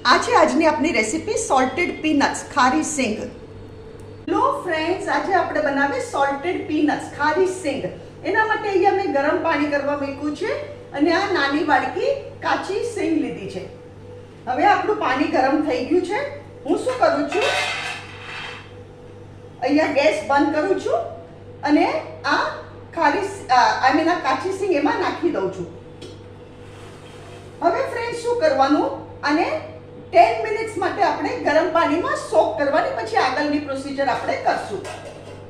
આ છે આજની આપણી રેસીપી સોલ્ટેડ પીનટ્સ ખારી સિંગ. લો ફ્રેન્ડ્સ, આજે આપણે બનાવીએ સોલ્ટેડ પીનટ્સ ખારી સિંગ. એના માટે અહીંયા મેં ગરમ પાણી કરવા મૂક્યું છે અને આ નાની વાડકી કાચી સિંગ લીધી છે. હવે આપણું પાણી ગરમ થઈ ગયું છે. હું શું કરું છું, અહીંયા ગેસ બંધ કરું છું અને આ કાચી સિંગ એમાં નાખી દઉં છું. હવે ફ્રેન્ડ્સ શું કરવાનું, અને 10 મિનિટ્સ માટે આપણે ગરમ પાણીમાં સોક કરવાની, પછી આગળની પ્રોસિજર આપણે કરશું.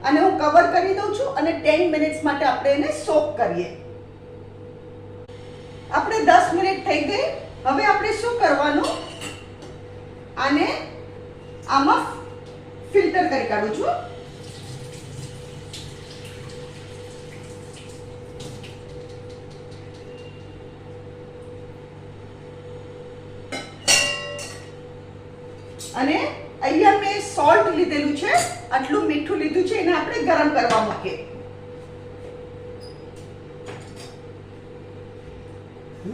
અને હું કવર કરી દઉં છું અને 10 મિનિટ્સ માટે આપણે એને સોક કરીએ. આપણે 10 મિનિટ થઈ ગઈ. હવે આપણે શું કરવાનું, આને આમાં ફિલ્ટર કરી કાઢું છું. અને અહીંયા મેં સોલ્ટ લીધેલું છે, આટલું મીઠું લીધું છે, એને આપણે ગરમ કરવા મૂકીએ.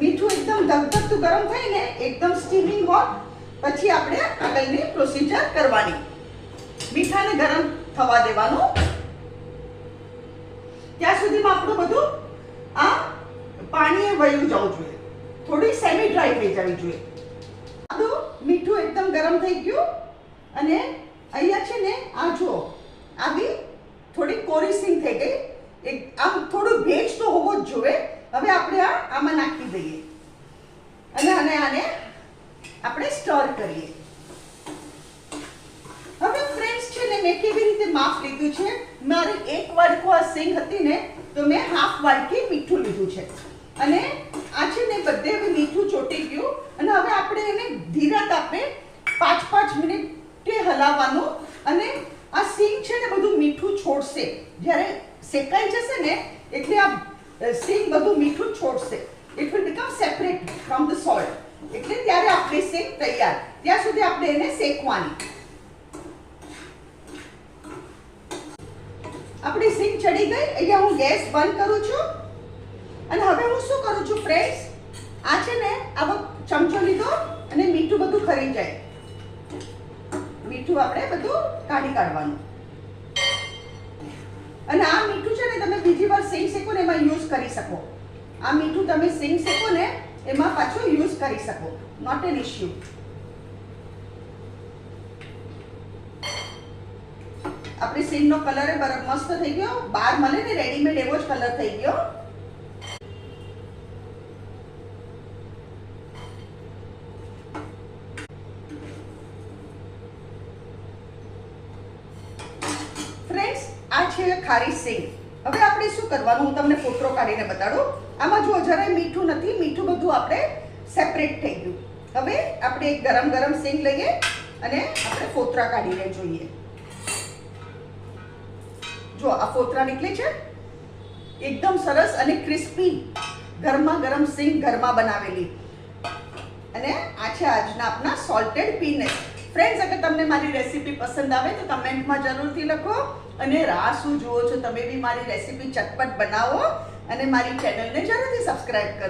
મીઠું એકદમ ધગધગતું ગરમ થાય ને, એકદમ સ્ટીમિંગ હોટ, પછી આપણે આગળની પ્રોસિજર કરવાની. મીઠાને ગરમ થવા દેવાનું. ત્યાં સુધીમાં આપણું બધું આ પાણીએ વયું જવું જોઈએ, થોડી સેમી ડ્રાય થઈ જવી જોઈએ. મીઠું એકદમ ગરમ થઈ ગયું અને અહીંયા છે ને, આ જો આવી થોડી કોરી સિંગ થઈ ગઈ. આમ થોડું ભેજ તો હોવો જ જોઈએ. હવે આપણે આમાં નાખી દઈએ અને આને આપણે સ્ટર કરીએ. હવે ફ્રેન્ડ્સ છે ને, મેં કેવી રીતે માપ લીધું છે, મારી 1 વાડકો આ સિંગ હતી ને, તો મેં હાફ વાડકી મીઠું લીધું છે. અને આ છે ને, બધે મીઠું ચોટી ગયું અને હવે આપણે એને ધીરા તાપે 5-5 મિનિટ હલાવવાનું. અને આ સિંગ છે ને, બધું મીઠું છોડશે. જ્યારે શેકાઈ જશે ને, એટલે આ સિંગ બધું મીઠું છોડશે. It will become separate from the salt. એટલે ત્યારે આપણી સિંગ તૈયાર. ત્યાં સુધી આપણે એને શેકવાની. આપણી સિંગ ચડી ગઈ. અહીંયા હું ગેસ બંધ કરું છું. અને હવે હું શું કરું છું ફ્રેન્ડ્સ, આ છે ને, આવો ચમચો લીધો અને મીઠું બધું ખરી જાય, મીઠું આપણે બધું કાઢી કાઢવાનું. અને આ મીઠું છે ને, તમે બીજી વાર સિંગ શેકો ને એમાં યુઝ કરી શકો. આ મીઠું તમે સિંગ શેકો ને એમાં પાછું યુઝ કરી શકો. Not an issue. આપણી સિંગનો કલર મસ્ત થઈ ગયો. બહાર મળે ને રેડીમેડ, એવો જ કલર થઈ ગયો. ફ્રેન્ડ્સ, આ છે ખારી સિંગ. હવે આપણે શું કરવાનું, હું તમને ફોટો કાઢીને બતાડું. આમાં જો જરાય મીઠું નથી, મીઠું બધું આપણે સેપરેટ થઈ ગયું. હવે આપણે એક ગરમ સિંગ લઈએ અને આપણે ફોતરા કાઢીને જોઈએ. જો આ ફોતરા નીકળે છે, એકદમ સરસ અને ક્રિસ્પી ગરમ સિંગ ઘરમાં બનાવેલી. અને આ છે આજના આપણા સોલ્ટેડ પીનટ. ફ્રેન્ડ્સ, અગર તમને મારી રેસીપી પસંદ આવે તો કમેન્ટમાં જરૂરથી લખો. અને રાહ શું જુઓ છો, તમે બી મારી રેસીપી ચટપટ બનાવો અને મારી ચેનલને જરૂરથી સબસ્ક્રાઇબ કરો.